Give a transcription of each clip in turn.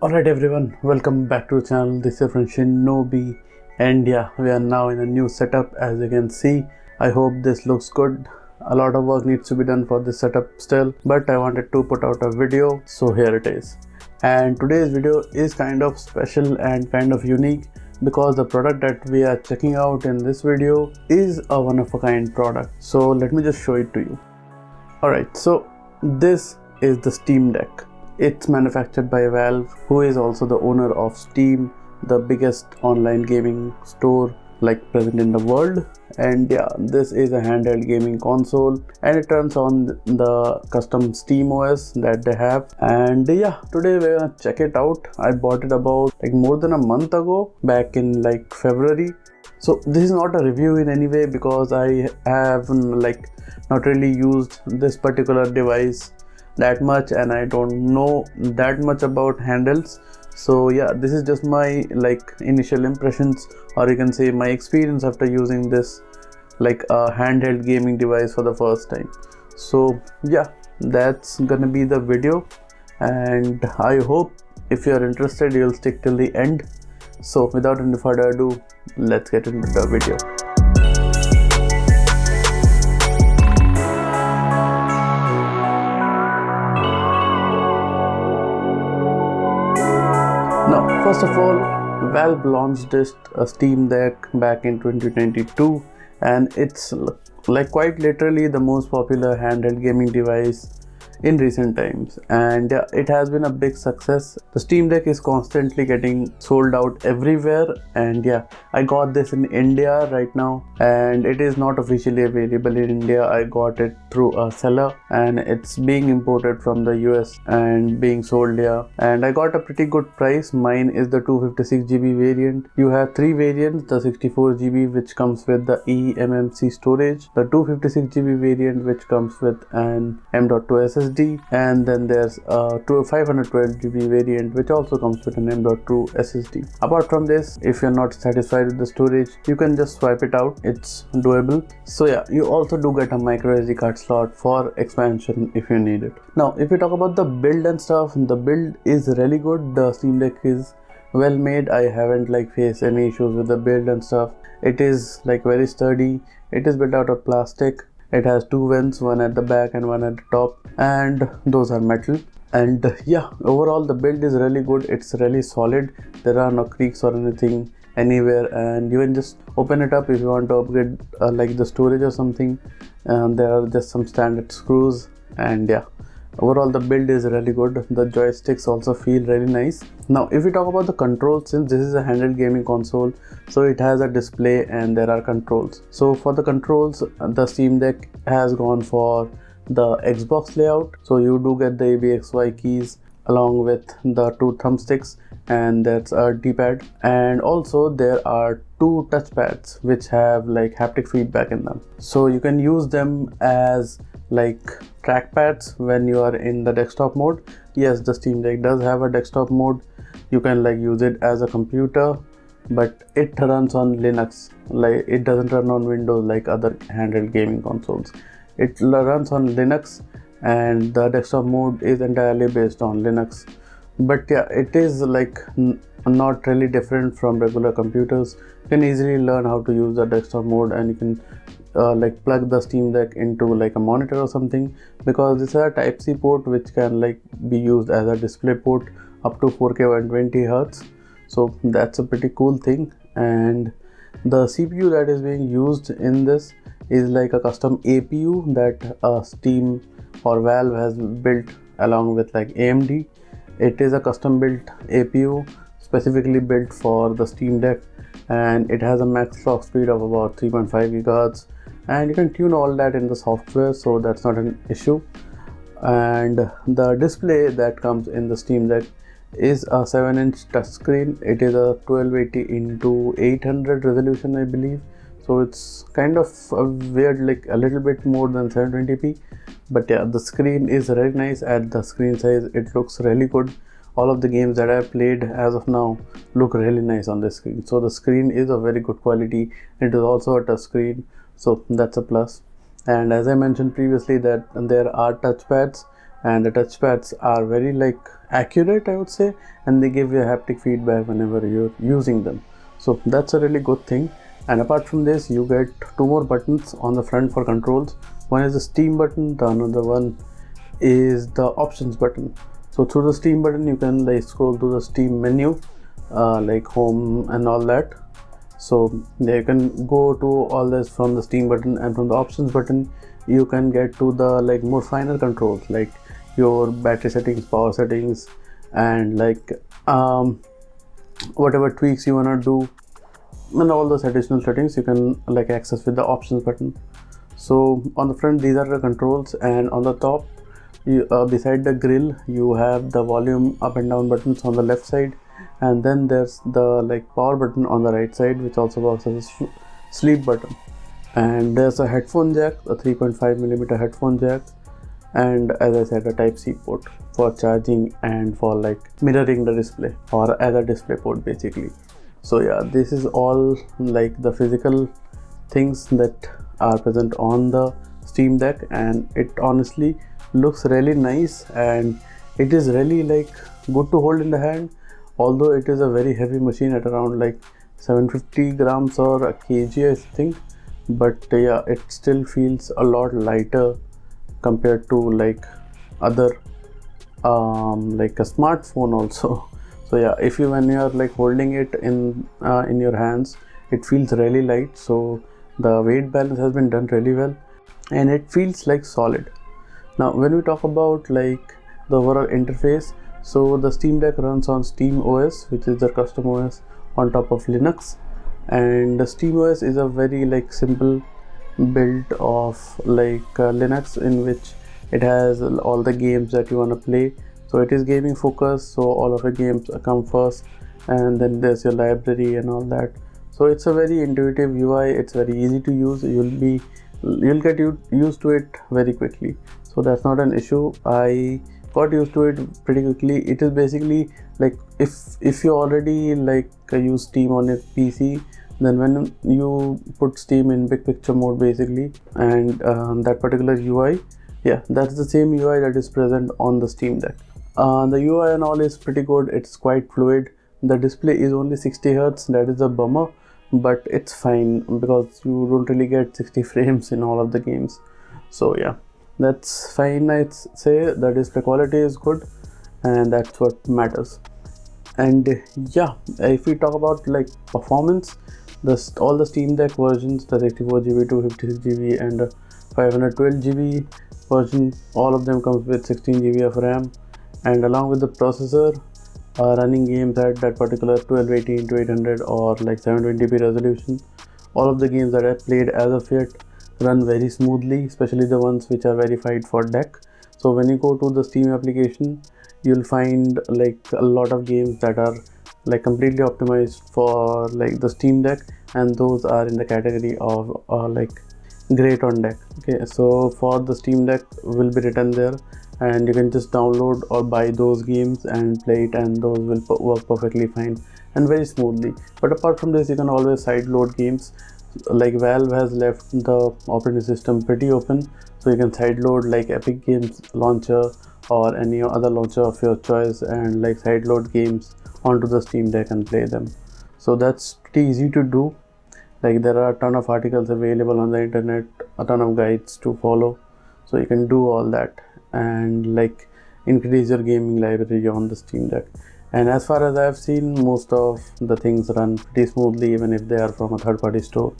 Alright everyone, welcome back to the channel. This is your friend Shinobi, and yeah, we are now in a new setup. As you can see, I hope this looks good. A lot of work needs to be done for this setup still, but I wanted to put out a video, so here it is. And today's video is kind of special and kind of unique because the product that we are checking out in this video is a one-of-a-kind product. So let me just show it to you. Alright, so this is the Steam Deck. It's manufactured by Valve, who is also the owner of Steam, the biggest online gaming store present in the world. And yeah, this is a handheld gaming console and it runs on the custom Steam OS that they have. And yeah, today we're gonna check it out. I bought it about more than a month ago, back in February. So this is not a review in any way because I have not really used this particular device that much and I don't know that much about handles. So yeah, this is just my initial impressions, or you can say my experience after using this a handheld gaming device for the first time. So yeah, that's gonna be the video, and I hope if you're interested you'll stick till the end. So without any further ado, let's get into the video. Now, first of all, Valve launched this Steam Deck back in 2022, and it's quite literally the most popular handheld gaming device in recent times, and yeah, it has been a big success. The Steam Deck is constantly getting sold out everywhere, and yeah, I got this in India right now, and it is not officially available in India. I got it through a seller and it's being imported from the US and being sold here, and I got a pretty good price. Mine is the 256GB variant. You have three variants: the 64GB which comes with the eMMC storage, the 256GB variant which comes with an M.2 SSD, and then there's a 512GB variant which also comes with an M.2 SSD. Apart from this, if you're not satisfied with the storage, you can just swipe it out. It's doable. So yeah, you also do get a micro SD card slot for expansion if you need it. Now, if we talk about the build and stuff, the build is really good. The Steam Deck is well made. I haven't faced any issues with the build and stuff. It is very sturdy. It is built out of plastic. It has two vents, one at the back and one at the top, and those are metal. And yeah, overall the build is really good. It's really solid. There are no creaks or anything anywhere, and you can just open it up if you want to upgrade the storage or something. And there are just some standard screws, and yeah, overall the build is really good. The joysticks also feel really nice. Now, if we talk about the controls, since this is a handheld gaming console, so it has a display and there are controls. So for the controls, the Steam Deck has gone for the Xbox layout. So you do get the ABXY keys along with the two thumbsticks, and that's a D-pad, and also there are two touchpads which have haptic feedback in them. So you can use them as trackpads when you are in the desktop mode. Yes, the Steam Deck does have a desktop mode. You can use it as a computer, but it runs on Linux. It doesn't run on Windows like other handheld gaming consoles. It runs on Linux, and the desktop mode is entirely based on Linux. But yeah, it is not really different from regular computers. You can easily learn how to use the desktop mode, and you can plug the Steam Deck into a monitor or something, because this is a Type-C port which can be used as a display port up to 4K 120Hz. So that's a pretty cool thing. And the CPU that is being used in this is a custom APU that Steam or Valve has built along with AMD. It is a custom built APU specifically built for the Steam Deck, and it has a max clock speed of about 3.5 GHz, and you can tune all that in the software, so that's not an issue. And the display that comes in the Steam Deck is a 7-inch touchscreen. It is a 1280 into 800 resolution, I believe. So it's kind of a weird, a little bit more than 720p. But yeah, the screen is very nice. At the screen size, it looks really good. All of the games that I've played as of now look really nice on the screen. So the screen is of very good quality. It is also a touch screen, so that's a plus. And as I mentioned previously that there are touchpads and the touchpads are very like accurate, I would say, and they give you a haptic feedback whenever you're using them. So that's a really good thing. And apart from this, you get two more buttons on the front for controls. One is the Steam button, the another one is the options button. So through the Steam button you can like scroll to the Steam menu, like home and all that. So there you can go to all this from the Steam button, and from the options button you can get to the like more finer controls, like your battery settings, power settings, and like whatever tweaks you wanna do, and all those additional settings you can like access with the options button. So on the front these are the controls, and on the top you, beside the grill you have the volume up and down buttons on the left side, and then there's the like power button on the right side, which also works as a sleep button. And there's a headphone jack, a 3.5mm headphone jack, and as I said, a Type-C port for charging and for like mirroring the display, or as a display port basically. So yeah, this is all like the physical things that are present on the Steam Deck, and it honestly looks really nice, and it is really like good to hold in the hand, although it is a very heavy machine at around like 750 grams or a kg I think. But yeah, it still feels a lot lighter compared to like other like a smartphone also. So yeah, if you when you are like holding it in your hands, it feels really light. So the weight balance has been done really well, and it feels like solid. Now when we talk about like the overall interface, so the Steam Deck runs on Steam OS, which is the custom OS on top of Linux, and the Steam OS is a very like simple build of like Linux, in which it has all the games that you want to play. So it is gaming focused, so all of the games come first, and then there's your library and all that. So it's a very intuitive UI, it's very easy to use. You'll get used to it very quickly, so that's not an issue. I got used to it pretty quickly. It is basically like if you already like use Steam on your PC, then when you put Steam in big picture mode basically, and that particular UI, yeah, that's the same UI that is present on the Steam Deck. The UI and all is pretty good. It's quite fluid. The display is only 60 Hz, that is a bummer, but it's fine because you don't really get 60 frames in all of the games. So yeah, that's fine. I'd say the display quality is good, and that's what matters. And yeah, if we talk about like performance, all the Steam Deck versions, the 64GB, 256GB, and 512GB version, all of them comes with 16GB of RAM, and along with the processor, running games at that particular 1280 into 800 or like 720p resolution. All of the games that I played as of yet run very smoothly, especially the ones which are verified for deck. So when you go to the Steam application, you'll find like a lot of games that are like completely optimized for like the Steam Deck, and those are in the category of like great on deck. Okay, so for the Steam Deck will be written there, and you can just download or buy those games and play it, and those will work perfectly fine and very smoothly. But apart from this, you can always sideload games. Like Valve has left the operating system pretty open, so you can sideload like Epic Games launcher or any other launcher of your choice, and like sideload games onto the Steam Deck and play them. So that's pretty easy to do. Like there are a ton of articles available on the internet, a ton of guides to follow, so you can do all that and like increase your gaming library on the Steam Deck. And as far as I have seen, most of the things run pretty smoothly even if they are from a third-party store.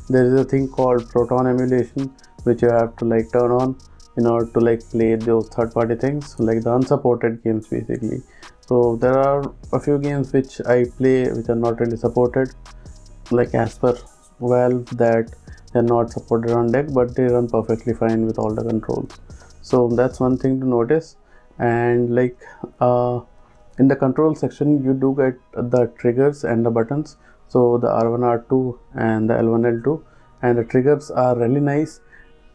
There is a thing called Proton emulation, which you have to like turn on in order to like play those third-party things, like the unsupported games basically. So there are a few games which I play which are not really supported, like as per Valve, that they're not supported on deck, but they run perfectly fine with all the controls. So that's one thing to notice. And like in the control section, you do get the triggers and the buttons, so the R1, R2 and the L1, L2, and the triggers are really nice,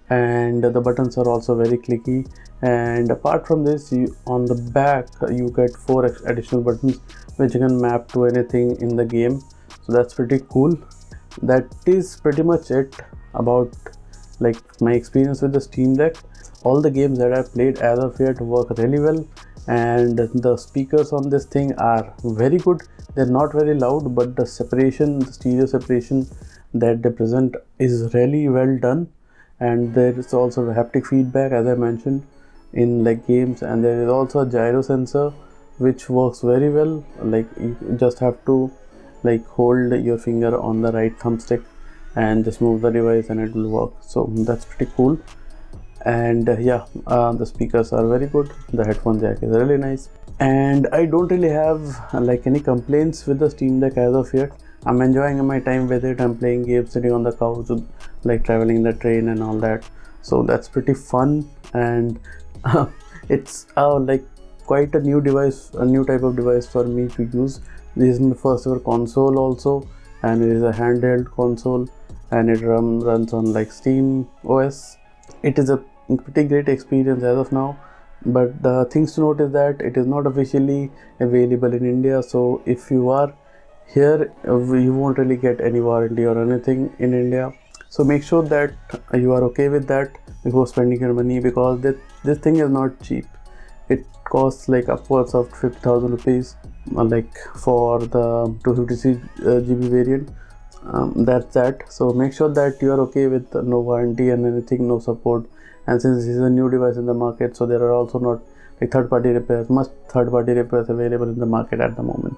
and the buttons are also very clicky. And apart from this, on the back you get 4 additional buttons which you can map to anything in the game, so that's pretty cool. That is pretty much it about like my experience with the Steam Deck. all the games that I've played as of yet work really well, and the speakers on this thing are very good. They're not very loud, but the separation, the stereo separation that they present is really well done. And there is also haptic feedback, as I mentioned, in like games, and there is also a gyro sensor which works very well. Like you just have to like hold your finger on the right thumbstick and just move the device and it will work. So that's pretty cool. And the speakers are very good. The headphone jack is really nice, and I don't really have like any complaints with the Steam Deck as of yet. I'm enjoying my time with it. I'm playing games, sitting on the couch, like traveling the train and all that, so that's pretty fun. And it's like quite a new device, a new type of device for me to use. This is my first ever console also, and it is a handheld console, and it runs on like Steam OS. It is a pretty great experience as of now, but the things to note is that it is not officially available in India. So if you are here, you won't really get any warranty or anything in India. So make sure that you are okay with that before spending your money, because this thing is not cheap. It costs like upwards of 50,000 rupees, like for the 256 GB variant. That's that. So make sure that you are okay with no warranty and anything, no support. And since this is a new device in the market, so there are also not like third-party repairs, much third-party repairs available in the market at the moment.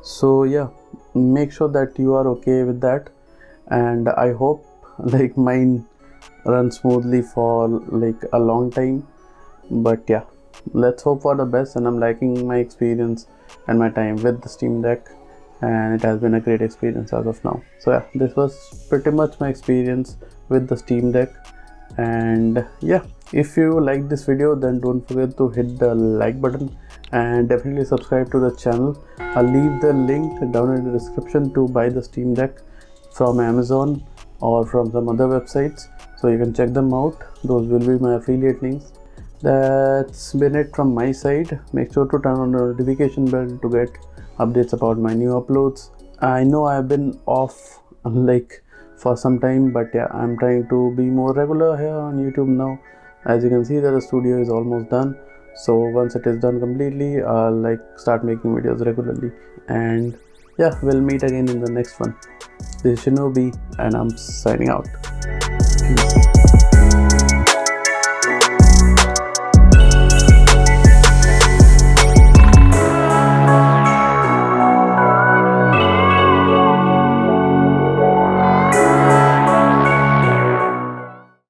So yeah, make sure that you are okay with that, and I hope like mine runs smoothly for like a long time. But yeah, let's hope for the best, and I'm liking my experience and my time with the Steam Deck, and it has been a great experience as of now. So yeah, this was pretty much my experience with the Steam Deck. And yeah, if you like this video, then don't forget to hit the like button and definitely subscribe to the channel. I'll leave the link down in the description to buy the Steam Deck from Amazon or from some other websites, so you can check them out. Those will be my affiliate links. That's been it from my side. Make sure to turn on the notification bell to get updates about my new uploads. I know I've been off like for some time, but yeah, I'm trying to be more regular here on YouTube now. As you can see that the studio is almost done, so once it is done completely, I'll like start making videos regularly. And yeah, we'll meet again in the next one. This is Shinobi, and I'm signing out. Peace.